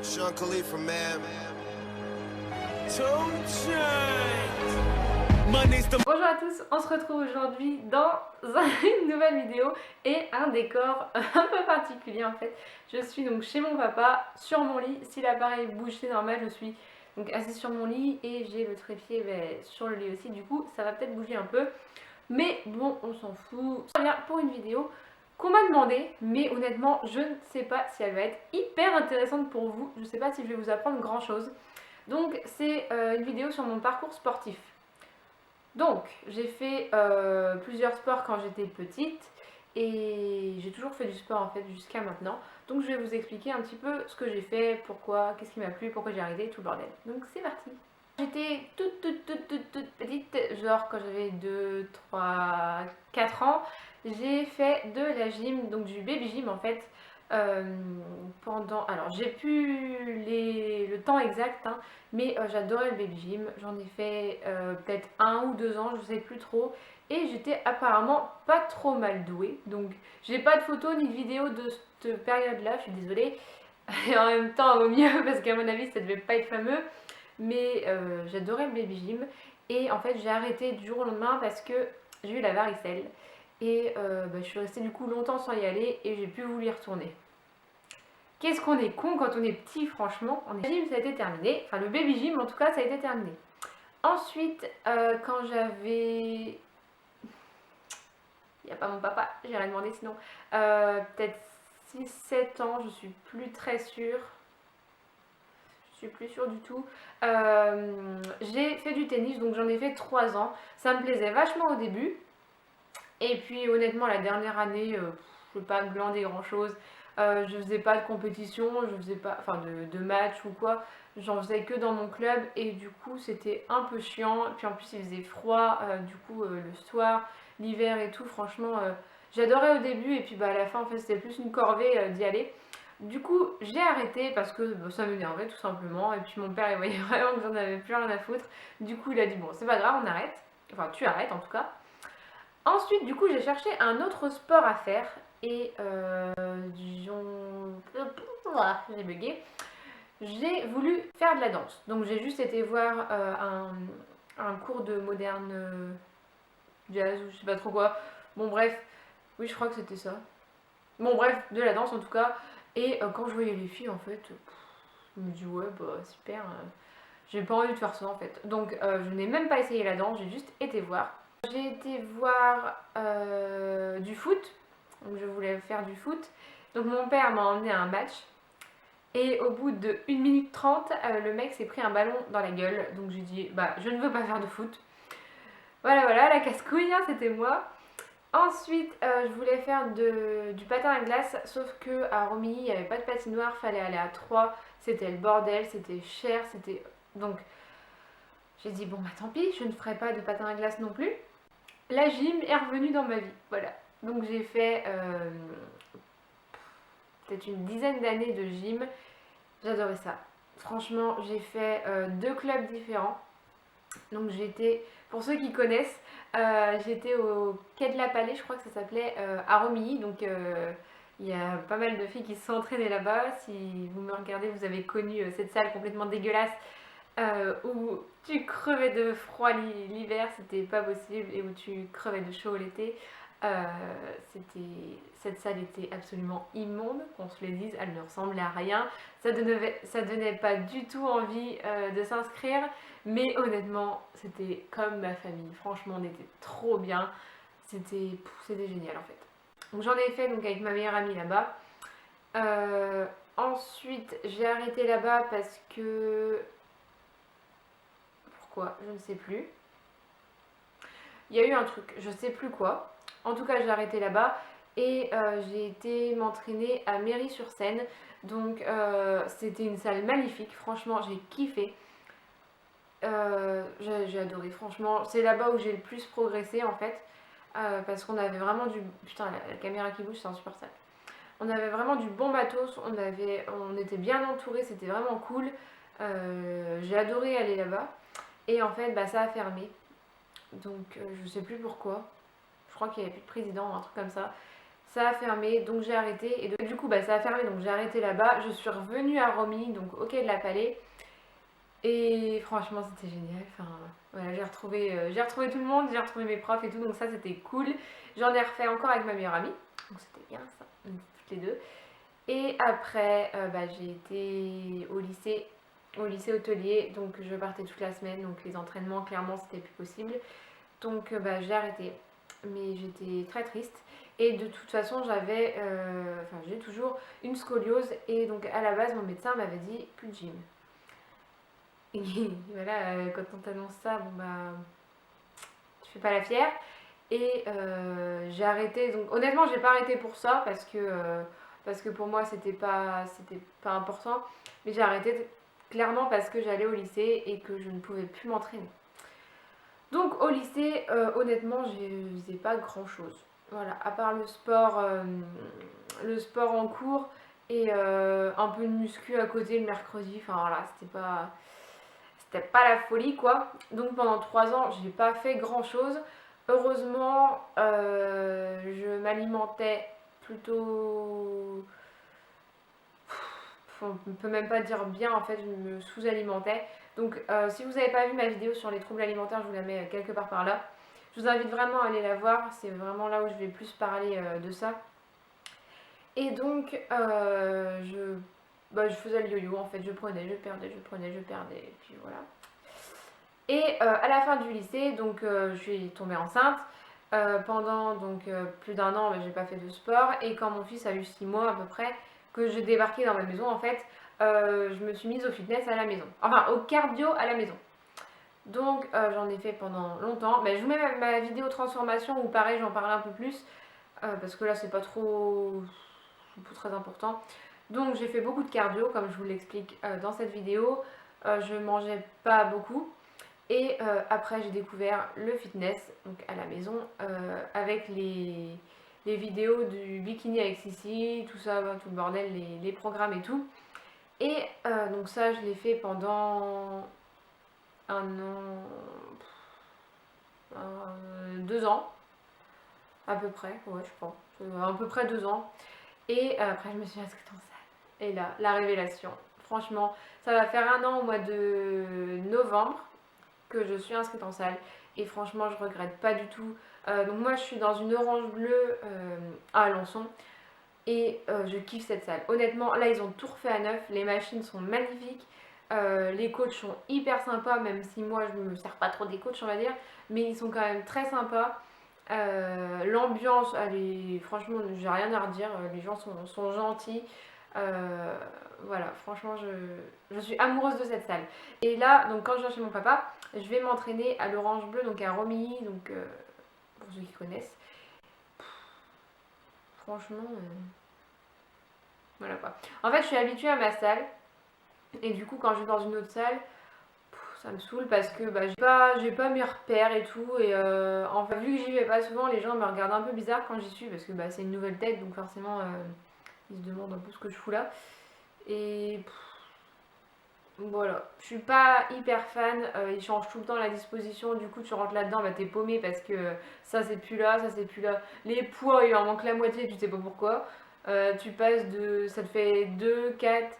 Sean Khalifa, man. Bonjour à tous, on se retrouve aujourd'hui dans une nouvelle vidéo et un décor un peu particulier en fait. Je suis donc chez mon papa, sur mon lit. Si l'appareil bouge c'est normal, je suis donc assise sur mon lit et j'ai le trépied sur le lit aussi. Du coup ça va peut-être bouger un peu, mais bon on s'en fout. Ça vient pour une vidéo qu'on m'a demandé, mais honnêtement je ne sais pas si elle va être hyper intéressante pour vous. Je ne sais pas si je vais vous apprendre grand chose. Donc c'est une vidéo sur mon parcours sportif. Donc, j'ai fait plusieurs sports quand j'étais petite et j'ai toujours fait du sport en fait jusqu'à maintenant. Donc, je vais vous expliquer un petit peu ce que j'ai fait, pourquoi, qu'est-ce qui m'a plu, pourquoi j'ai arrêté, tout le bordel. Donc, c'est parti. J'étais toute petite, genre quand j'avais 2, 3, 4 ans, j'ai fait de la gym, donc du baby gym en fait. Alors j'ai plus le temps exact, hein, mais j'adorais le baby gym. J'en ai fait peut-être 1 ou 2 ans, je sais plus trop. Et j'étais apparemment pas trop mal douée. Donc j'ai pas de photos ni de vidéos de cette période-là, je suis désolée. Et en même temps, au mieux, parce qu'à mon avis, ça devait pas être fameux. Mais j'adorais le baby gym. Et en fait, j'ai arrêté du jour au lendemain parce que j'ai eu la varicelle. Et je suis restée du coup longtemps sans y aller et j'ai plus voulu y retourner. Qu'est-ce qu'on est con quand on est petit, franchement. Le gym, ça a été terminé. Enfin, le baby gym, en tout cas, ça a été terminé. Ensuite, quand j'avais... Il n'y a pas mon papa, j'ai rien demandé sinon. Peut-être 6-7 ans, je suis plus très sûre. Je suis plus sûre du tout. J'ai fait du tennis, donc j'en ai fait 3 ans. Ça me plaisait vachement au début. Et puis honnêtement, la dernière année, je ne peux pas glander grand chose. Je faisais pas de compétition, je faisais pas, enfin de match ou quoi. J'en faisais que dans mon club et du coup c'était un peu chiant. Puis en plus il faisait froid, du coup le soir, l'hiver et tout. Franchement, j'adorais au début et puis à la fin en fait c'était plus une corvée d'y aller. Du coup j'ai arrêté parce que ça m'énervait tout simplement. Et puis mon père il voyait vraiment que j'en avais plus rien à foutre. Du coup il a dit bon c'est pas grave on arrête. Enfin tu arrêtes en tout cas. Ensuite, du coup, j'ai cherché un autre sport à faire et j'ai bugué. J'ai voulu faire de la danse. Donc j'ai juste été voir un cours de moderne jazz ou je sais pas trop quoi. Bon bref, oui je crois que c'était ça. Bon bref, de la danse en tout cas. Et quand je voyais les filles en fait, je me dis ouais bah super. J'ai pas envie de faire ça en fait. Donc je n'ai même pas essayé la danse, j'ai juste été voir. J'ai été voir du foot, donc je voulais faire du foot. Donc mon père m'a emmené à un match et au bout de 1 minute 30, le mec s'est pris un ballon dans la gueule. Donc j'ai dit bah je ne veux pas faire de foot. Voilà, la casse-couille, hein, c'était moi. Ensuite, je voulais faire du patin à glace, sauf que à Romilly, il n'y avait pas de patinoire, fallait aller à Troyes, c'était le bordel, c'était cher, c'était... Donc j'ai dit bon bah tant pis, je ne ferai pas de patin à glace non plus. La gym est revenue dans ma vie, voilà. Donc j'ai fait peut-être une dizaine d'années de gym, j'adorais ça. Franchement, j'ai fait 2 clubs différents. Donc j'étais, pour ceux qui connaissent, j'étais au Quai de la Palais, je crois que ça s'appelait, à Romilly. Donc il y a pas mal de filles qui se sont entraînées là-bas. Si vous me regardez, vous avez connu cette salle complètement dégueulasse où tu crevais de froid l'hiver, c'était pas possible, et où tu crevais de chaud l'été. Cette salle était absolument immonde, qu'on se le dise, elle ne ressemblait à rien. Ça donnait pas du tout envie de s'inscrire, mais honnêtement, c'était comme ma famille. Franchement, on était trop bien. C'était génial en fait. Donc j'en ai fait donc avec ma meilleure amie là-bas. Ensuite, j'ai arrêté là-bas parce que... Pourquoi? Je ne sais plus. Il y a eu un truc, je sais plus quoi. En tout cas, j'ai arrêté là-bas et j'ai été m'entraîner à Méry-sur-Seine. Donc, c'était une salle magnifique. Franchement, j'ai kiffé. J'ai adoré, franchement. C'est là-bas où j'ai le plus progressé en fait. Parce qu'on avait vraiment du... Putain, la caméra qui bouge, c'est insupportable. On avait vraiment du bon matos. On était bien entourés, c'était vraiment cool. J'ai adoré aller là-bas. Et en fait, ça a fermé. Donc, je sais plus pourquoi. Je crois qu'il n'y avait plus de président ou un truc comme ça. ça a fermé, donc j'ai arrêté. Et du coup, bah, ça a fermé, donc j'ai arrêté là-bas. Je suis revenue à Romilly, donc au Quai de la Palais. Et franchement, c'était génial. Enfin, voilà, j'ai retrouvé tout le monde, j'ai retrouvé mes profs et tout, donc ça, c'était cool. J'en ai refait encore avec ma meilleure amie, donc c'était bien ça, toutes les deux. Et après, bah, j'ai été au lycée hôtelier, donc je partais toute la semaine, donc les entraînements, clairement, c'était plus possible. Donc bah, j'ai arrêté, mais j'étais très triste. Et de toute façon, j'ai toujours une scoliose, et donc à la base, mon médecin m'avait dit plus de gym. Et voilà, quand on t'annonce ça, bon bah, tu fais pas la fière. Et j'ai arrêté, donc honnêtement, j'ai pas arrêté pour ça, parce que pour moi, c'était pas important. Mais j'ai arrêté clairement parce que j'allais au lycée et que je ne pouvais plus m'entraîner. Donc au lycée, honnêtement, je faisais pas grand chose. Voilà, à part le sport en cours et un peu de muscu à côté le mercredi. Enfin voilà, c'était pas la folie quoi. Donc pendant 3 ans, j'ai pas fait grand chose. Heureusement, je m'alimentais plutôt. On ne peut même pas dire bien, en fait, je me sous-alimentais. Donc, si vous n'avez pas vu ma vidéo sur les troubles alimentaires, je vous la mets quelque part par là. Je vous invite vraiment à aller la voir, c'est vraiment là où je vais plus parler de ça. Et donc, je faisais le yo-yo, en fait, je prenais, je perdais, je prenais, je perdais, et puis voilà. Et à la fin du lycée, donc je suis tombée enceinte. Pendant plus d'1 an, j'ai pas fait de sport. Et quand mon fils a eu 6 mois à peu près, que je débarquais dans ma maison, en fait, je me suis mise au fitness à la maison. Enfin, au cardio à la maison. Donc j'en ai fait pendant longtemps. Mais je vous mets ma vidéo transformation où pareil, j'en parle un peu plus. Parce que là, c'est pas très important. Donc j'ai fait beaucoup de cardio, comme je vous l'explique dans cette vidéo. Je mangeais pas beaucoup. Et après, j'ai découvert le fitness, donc à la maison, avec les vidéos du bikini avec Sissi, tout ça, tout le bordel, les programmes et tout. Et donc ça, je l'ai fait pendant 1 an, 2 ans, à peu près, ouais, je pense, à peu près 2 ans. Et après, je me suis inscrite en salle. Et là, la révélation. Franchement, ça va faire 1 an au mois de novembre que je suis inscrite en salle et franchement je regrette pas du tout. Donc moi je suis dans une orange bleue à Alençon et je kiffe cette salle. Honnêtement là ils ont tout refait à neuf, les machines sont magnifiques, les coachs sont hyper sympas même si moi je me sers pas trop des coachs on va dire, mais ils sont quand même très sympas. L'ambiance, franchement j'ai rien à redire, les gens sont gentils. Voilà, franchement, je suis amoureuse de cette salle. Et là, donc quand je viens chez mon papa, je vais m'entraîner à l'Orange Bleu, donc à Romilly, donc pour ceux qui connaissent. Franchement, voilà quoi. En fait, je suis habituée à ma salle, et du coup, quand je vais dans une autre salle, ça me saoule parce que j'ai pas mes repères et tout. Et en fait, vu que j'y vais pas souvent, les gens me regardent un peu bizarre quand j'y suis parce que c'est une nouvelle tête, donc forcément, ils se demandent un peu ce que je fous là. Et voilà, je suis pas hyper fan, ils changent tout le temps la disposition, du coup tu rentres là-dedans, t'es paumé parce que ça c'est plus là, ça c'est plus là. Les poids, il en manque la moitié, tu sais pas pourquoi. Tu passes ça te fait 2, 4,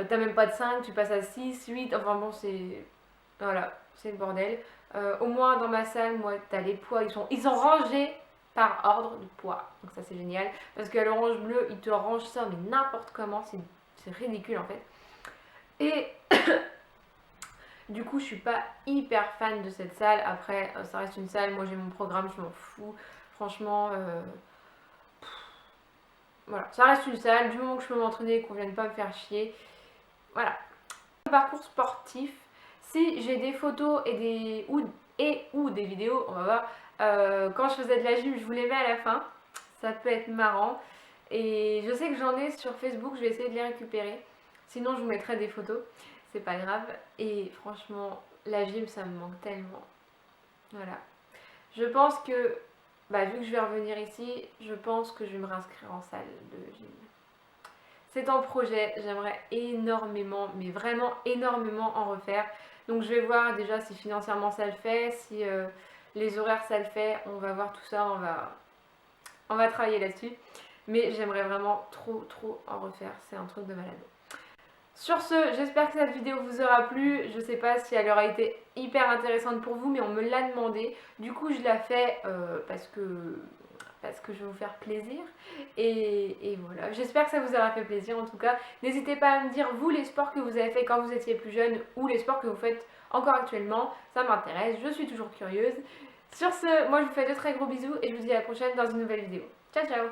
t'as même pas de 5, tu passes à 6, 8, enfin bon c'est... Voilà, c'est le bordel. Au moins dans ma salle, moi, t'as les poids, ils sont rangés par ordre de poids. Donc ça c'est génial, parce qu'à l'orange bleu, ils te rangent ça mais n'importe comment, c'est ridicule en fait. Et du coup, je suis pas hyper fan de cette salle. Après, ça reste une salle. Moi, j'ai mon programme, je m'en fous. Franchement, voilà. Ça reste une salle. Du moment que je peux m'entraîner et qu'on vienne pas me faire chier. Voilà. Le parcours sportif. Si j'ai des photos et ou des vidéos, on va voir. Quand je faisais de la gym, je vous les mets à la fin. Ça peut être marrant. Et je sais que j'en ai sur Facebook. Je vais essayer de les récupérer. Sinon, je vous mettrai des photos. C'est pas grave. Et franchement, la gym, ça me manque tellement. Voilà. Je pense que, vu que je vais revenir ici, je pense que je vais me réinscrire en salle de gym. C'est en projet, j'aimerais énormément, mais vraiment énormément en refaire. Donc je vais voir déjà si financièrement ça le fait, si les horaires ça le fait. On va voir tout ça, on va travailler là-dessus. mais j'aimerais vraiment trop en refaire, c'est un truc de malade. Sur ce, j'espère que cette vidéo vous aura plu. Je sais pas si elle aura été hyper intéressante pour vous, mais on me l'a demandé. Du coup, je la fais parce que je vais vous faire plaisir. Et voilà, j'espère que ça vous aura fait plaisir en tout cas. N'hésitez pas à me dire, vous, les sports que vous avez fait quand vous étiez plus jeune ou les sports que vous faites encore actuellement. Ça m'intéresse, je suis toujours curieuse. Sur ce, moi je vous fais de très gros bisous et je vous dis à la prochaine dans une nouvelle vidéo. Ciao ciao!